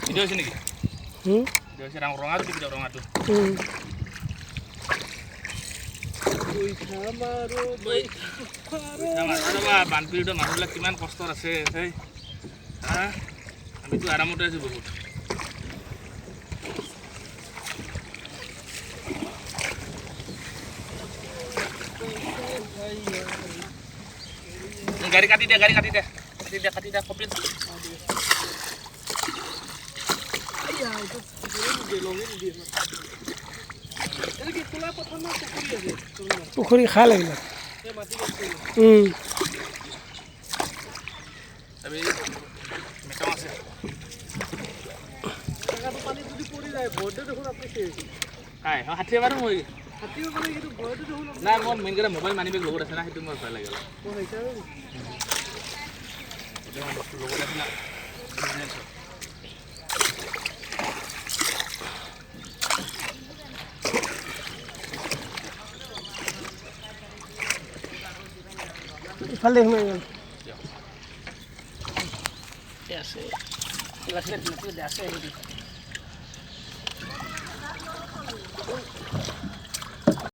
video' হৈছে নেকি video' হৈছে ৰঙাটো টিপি দিয়ক ৰঙাটো বানপীড়িত মানুহবিলাক কিমান কষ্টত আছে আমিতো আৰামতে আছোঁ বহুত গাড়ী কাটি দে কমপ্লিট পুখুৰী খাল এইবিলাক মেটাও আছে কাই ষাঠি বাৰু মই নাই মোৰ মেইন কথা মোবাইল মানি বেগ লগত আছে না সেইটো মোৰ ভয় লাগিল বস্তু লগত আছে না ইফালে সোমাই গ'ল আছে